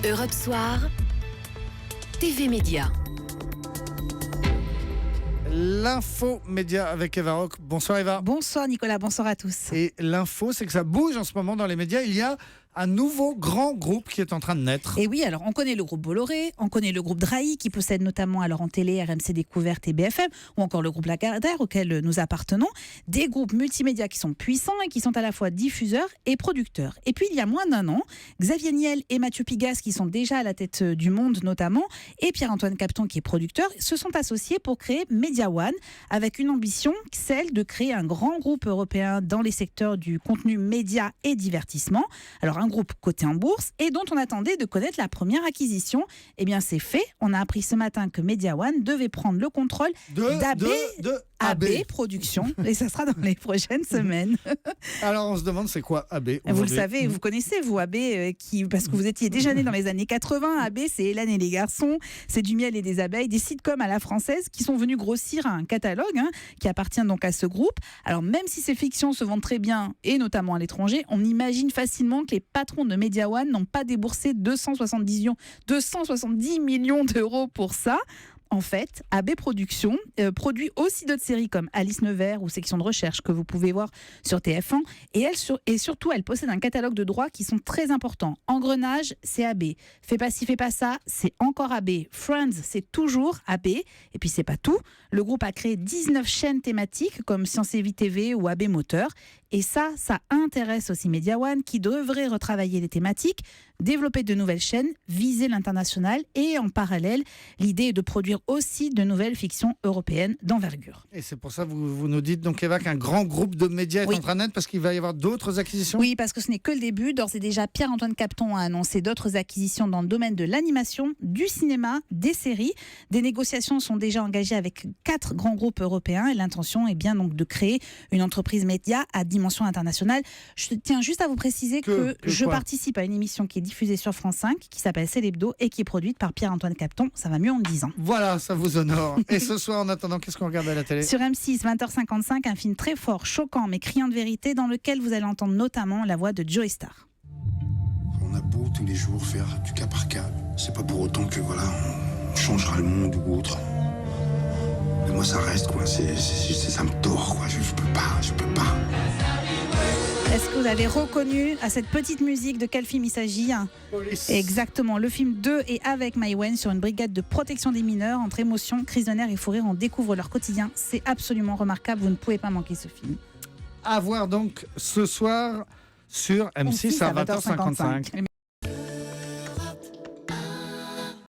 Europe Soir, TV Média. L'info média avec Eva Rock. Bonsoir Eva. Bonsoir Nicolas, bonsoir à tous. Et l'info, c'est que ça bouge en ce moment dans les médias. Il y a un nouveau grand groupe qui est en train de naître. Et oui, alors on connaît le groupe Bolloré, on connaît le groupe Drahi qui possède notamment alors en télé RMC Découverte et BFM, ou encore le groupe Lagardère auquel nous appartenons. Des groupes multimédia qui sont puissants et qui sont à la fois diffuseurs et producteurs. Et puis il y a moins d'un an, Xavier Niel et Mathieu Pigasse, qui sont déjà à la tête du Monde notamment, et Pierre-Antoine Capton qui est producteur, se sont associés pour créer Media One, avec une ambition, celle de créer un grand groupe européen dans les secteurs du contenu média et divertissement. Alors un groupe coté en bourse et dont on attendait de connaître la première acquisition. Eh bien c'est fait, on a appris ce matin que Media One devait prendre le contrôle d'AB Productions, et ça sera dans les prochaines semaines. Alors on se demande c'est quoi AB aujourd'hui. Vous le savez, vous connaissez vous AB, parce que vous étiez déjà né dans les années 80. AB, c'est Hélène et les garçons, c'est du miel et des abeilles, des sitcoms à la française qui sont venus grossir un catalogue qui appartient donc à ce groupe. Alors même si ces fictions se vendent très bien, et notamment à l'étranger, on imagine facilement que les patrons de Media One n'ont pas déboursé 270 millions d'euros pour ça. En fait, AB Productions produit aussi d'autres séries comme Alice Nevers ou Section de recherche que vous pouvez voir sur TF1. Et surtout, elle possède un catalogue de droits qui sont très importants. Engrenage, c'est AB. Fais pas ci, fais pas ça, c'est encore AB. Friends, c'est toujours AB. Et puis, c'est pas tout. Le groupe a créé 19 chaînes thématiques comme Science et Vie TV ou AB Moteur. Et ça intéresse aussi Media One qui devrait retravailler les thématiques, développer de nouvelles chaînes, viser l'international et en parallèle, l'idée est de produire aussi de nouvelles fictions européennes d'envergure. Et c'est pour ça que vous nous dites donc Eva qu'un grand groupe de médias est en train de naître parce qu'il va y avoir d'autres acquisitions. Oui, parce que ce n'est que le début. D'ores et déjà, Pierre-Antoine Capton a annoncé d'autres acquisitions dans le domaine de l'animation, du cinéma, des séries. Des négociations sont déjà engagées avec 4 grands groupes européens et l'intention est bien donc de créer une entreprise média à dimension internationale. Je tiens juste à vous préciser que je participe à une émission qui est diffusée sur France 5 qui s'appelle C'est l'Hebdo et qui est produite par Pierre-Antoine Capton. Ça va mieux en le disant. Voilà, ça vous honore. Et ce soir, en attendant, qu'est-ce qu'on regarde à la télé ? Sur M6, 20h55, un film très fort, choquant mais criant de vérité dans lequel vous allez entendre notamment la voix de Joey Starr. On a beau tous les jours faire du cas par cas, c'est pas pour autant que voilà, on changera le monde ou autre. Mais moi ça reste quoi, ça me tord quoi, je peux pas. Est-ce que vous avez reconnu à cette petite musique de quel film il s'agit ? Police. Exactement, le film 2 est avec Maïwenn sur une brigade de protection des mineurs. Entre émotion, crise de nerfs et fou rire, on découvre leur quotidien. C'est absolument remarquable, vous ne pouvez pas manquer ce film. À voir donc ce soir sur M6 à 20h55.